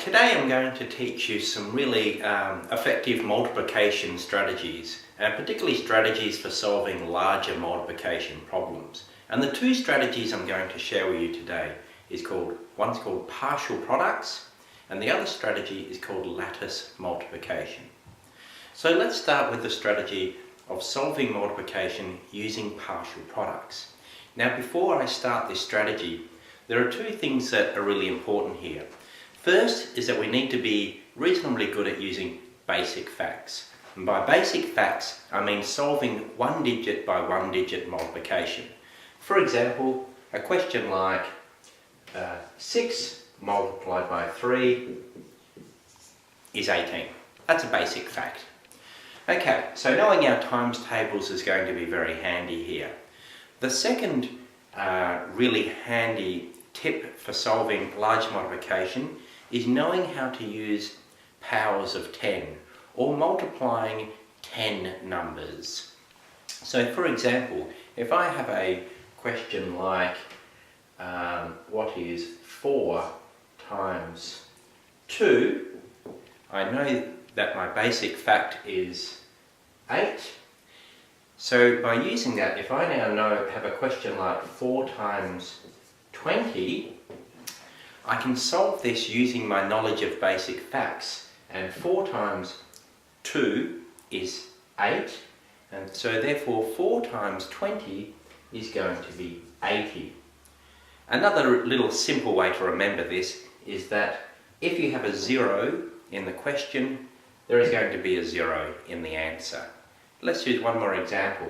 Today I'm going to teach you some really effective multiplication strategies, and particularly strategies for solving larger multiplication problems. And the two strategies I'm going to share with you today one's called partial products, and the other strategy is called lattice multiplication. So let's start with the strategy of solving multiplication using partial products. Now, before I start this strategy, there are two things that are really important here. First is that we need to be reasonably good at using basic facts. And by basic facts, I mean solving one digit by one digit multiplication. For example, a question like 6 multiplied by 3 is 18. That's a basic fact. Okay, so knowing our times tables is going to be very handy here. The second really handy tip for solving large multiplication is knowing how to use powers of 10 or multiplying 10 numbers. So for example, if I have a question like what is 4 times 2, I know that my basic fact is 8. So by using that, if I now have a question like 4 times 20, I can solve this using my knowledge of basic facts. And 4 times 2 is 8, and so therefore 4 times 20 is going to be 80. Another little simple way to remember this is that if you have a 0 in the question, there is going to be a 0 in the answer. Let's use one more example.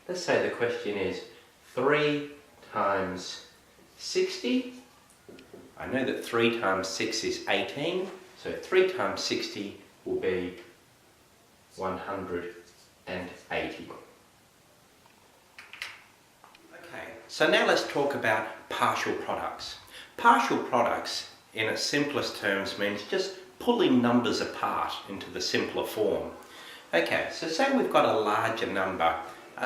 Let's say the question is 3 times 60. I know that 3 times 6 is 18, so 3 times 60 will be 180. Okay, so now let's talk about partial products. Partial products, in its simplest terms, means just pulling numbers apart into the simpler form. Okay, so say we've got a larger number,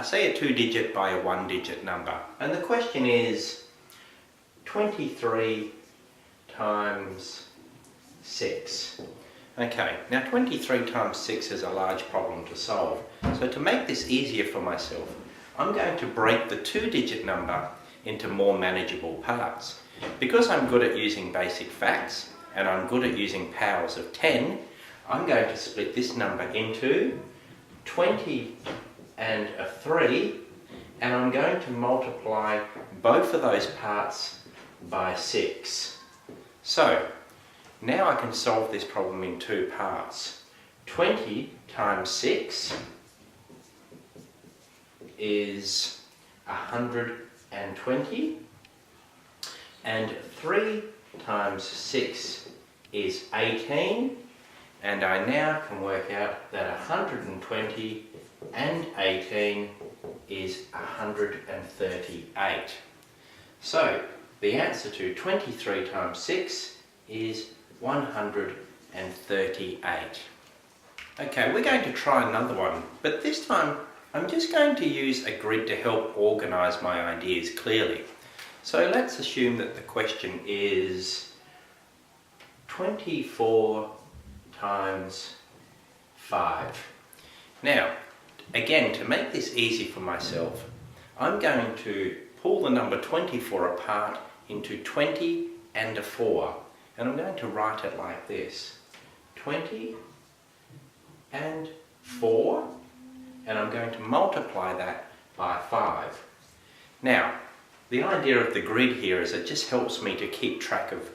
say a 2-digit by a 1-digit number, and the question is 23 times 6. Okay, now 23 times 6 is a large problem to solve. So to make this easier for myself, I'm going to break the 2-digit number into more manageable parts. Because I'm good at using basic facts and I'm good at using powers of 10, I'm going to split this number into 20 and a 3, and I'm going to multiply both of those parts by 6. So, now I can solve this problem in two parts. 20 times 6 is 120, and 3 times 6 is 18, and I now can work out that 120 and 18 is 138. So, the answer to 23 times 6 is 138. Okay, we're going to try another one, but this time I'm just going to use a grid to help organise my ideas clearly. So let's assume that the question is 24 times 5. Now, again, to make this easy for myself, I'm going to pull the number 24 apart into 20 and a 4, and I'm going to write it like this: 20 and 4, and I'm going to multiply that by 5. Now, the idea of the grid here is it just helps me to keep track of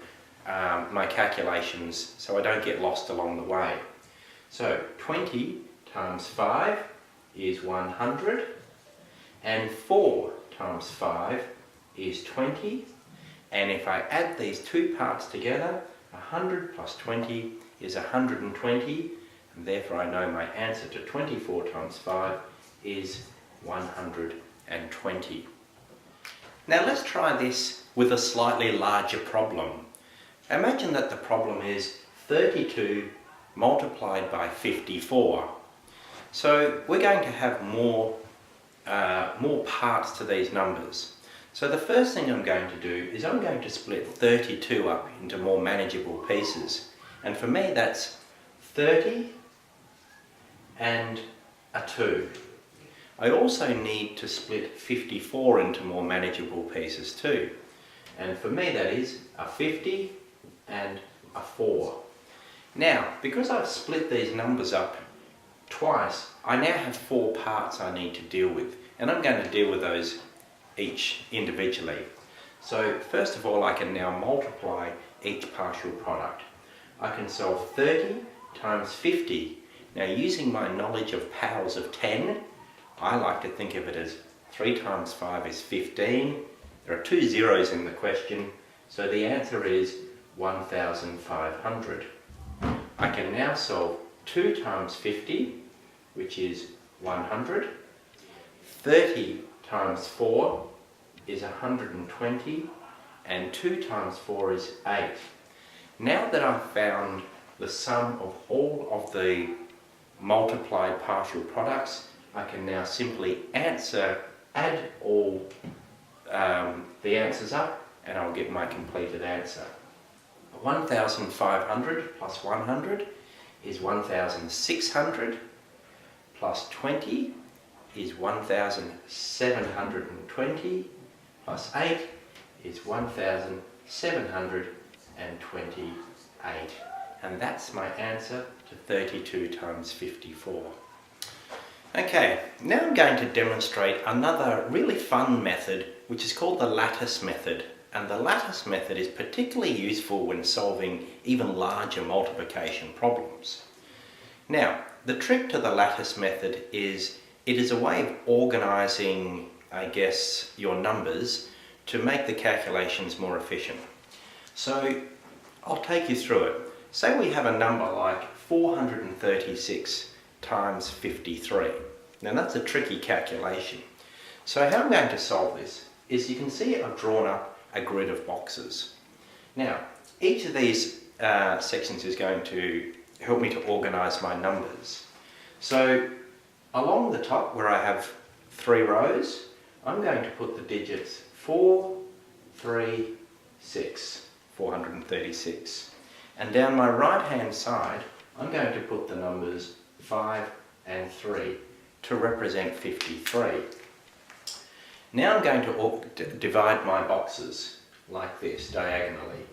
my calculations so I don't get lost along the way. So 20 times 5 is 100, and 4 times 5 is 20, and if I add these two parts together, 100 plus 20 is 120, and therefore I know my answer to 24 times 5 is 120. Now let's try this with a slightly larger problem. Imagine that the problem is 32 multiplied by 54. So we're going to have more parts to these numbers. So the first thing I'm going to do is I'm going to split 32 up into more manageable pieces. And for me that's 30 and a 2. I also need to split 54 into more manageable pieces too. And for me that is a 50 and a 4. Now, because I've split these numbers up twice, I now have 4 parts I need to deal with. And I'm going to deal with those each individually. So first of all, I can now multiply each partial product. I can solve 30 times 50. Now, using my knowledge of powers of 10, I like to think of it as 3 times 5 is 15. There are 2 zeros in the question, so the answer is 1,500. I can now solve 2 times 50, which is 100. 30 times 4 is 120, and 2 times 4 is 8. Now that I've found the sum of all of the multiplied partial products, I can now simply add all the answers up, and I'll get my completed answer. 1,500 plus 100 is 1,600, plus 20 is 1,720, plus 8 is 1,728. And that's my answer to 32 times 54. Okay, now I'm going to demonstrate another really fun method which is called the lattice method. And the lattice method is particularly useful when solving even larger multiplication problems. Now, the trick to the lattice method is it is a way of organising, I guess, your numbers to make the calculations more efficient. So I'll take you through it. Say we have a number like 436 times 53. Now that's a tricky calculation. So how I'm going to solve this is, you can see I've drawn up a grid of boxes. Now each of these sections is going to help me to organise my numbers. So along the top where I have 3 rows, I'm going to put the digits 4, 3, 6, 436. And down my right hand side, I'm going to put the numbers 5 and 3 to represent 53. Now I'm going to divide my boxes like this, diagonally.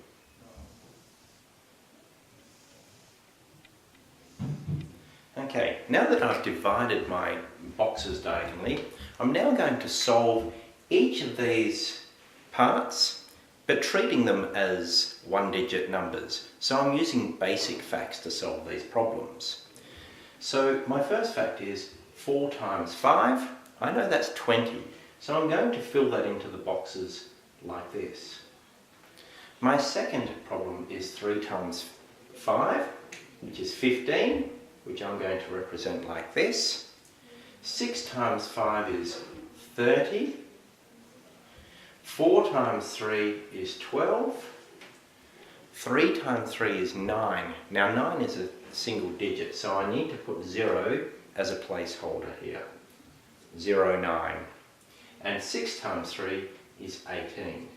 Okay, now that I've divided my boxes diagonally, I'm now going to solve each of these parts, but treating them as 1-digit numbers. So I'm using basic facts to solve these problems. So my first fact is 4 times 5. I know that's 20. So I'm going to fill that into the boxes like this. My second problem is 3 times 5, which is 15, which I'm going to represent like this. 6 times 5 is 30. 4 times 3 is 12. 3 times 3 is 9. Now 9 is a single digit, so I need to put 0 as a placeholder here. 0, 9. And 6 times 3 is 18.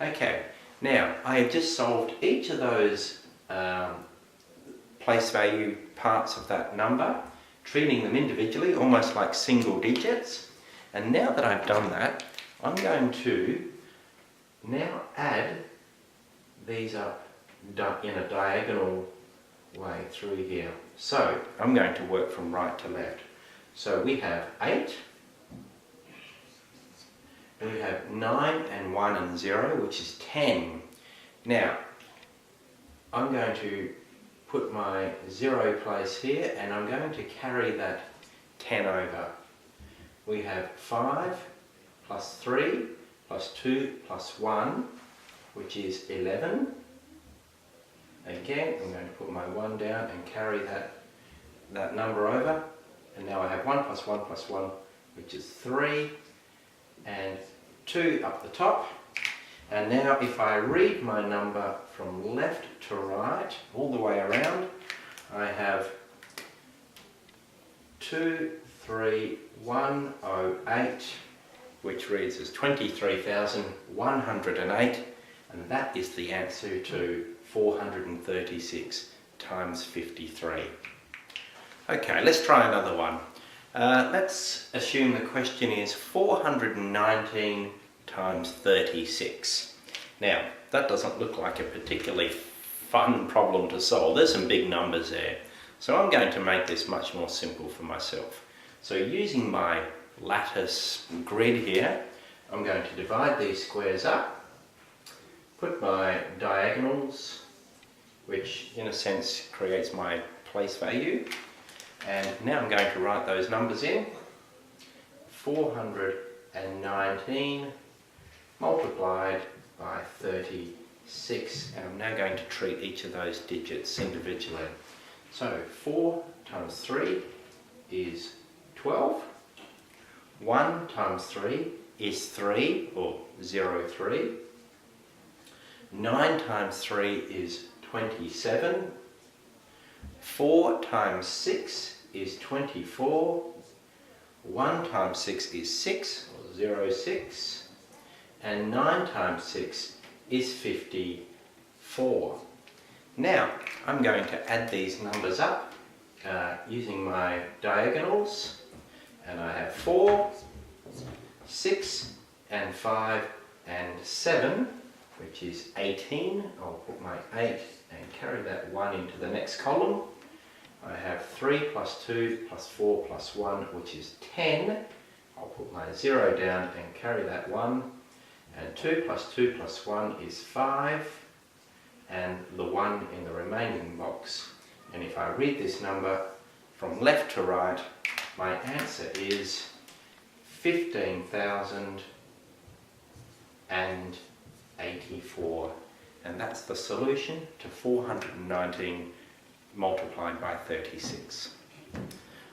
Okay, now I have just solved each of those place value parts of that number, treating them individually, almost like single digits. And now that I've done that, I'm going to now add these up in a diagonal way through here. So I'm going to work from right to left. So we have 8, we have 9 and 1 and 0, which is 10. Now I'm going to put my 0 place here, and I'm going to carry that 10 over. We have 5 plus 3 plus 2 plus 1, which is 11. Again, I'm going to put my 1 down and carry that number over. And now I have 1 plus 1 plus 1, which is 3, and 2 up the top. And now if I read my number from left to right, all the way around, I have 23108, which reads as 23,108, and that is the answer to 436. times 53. Okay, let's try another one. Let's assume the question is 419 times 36. Now, that doesn't look like a particularly fun problem to solve. There's some big numbers there. So I'm going to make this much more simple for myself. So using my lattice grid here, I'm going to divide these squares up, put my diagonals, which in a sense creates my place value, and now I'm going to write those numbers in. 419 multiplied by 36, and I'm now going to treat each of those digits individually. So 4 times 3 is 12. 1 times 3 is 3, or 03. 9 times 3 is 27. 4 times 6 is 24. 1 times 6 is 6, or 06. And 9 times 6 is 54. Now, I'm going to add these numbers up using my diagonals. And I have 4, 6, and 5, and 7, which is 18. I'll put my 8 and carry that 1 into the next column. I have 3 plus 2 plus 4 plus 1, which is 10. I'll put my 0 down and carry that 1. And 2 plus 2 plus 1 is 5. And the 1 in the remaining box. And if I read this number from left to right, my answer is 15,084. And that's the solution to 419 multiplied by 36.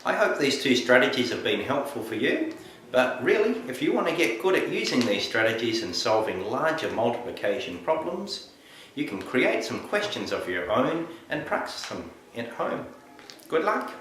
I hope these two strategies have been helpful for you, but really, if you want to get good at using these strategies and solving larger multiplication problems, you can create some questions of your own and practice them at home. Good luck!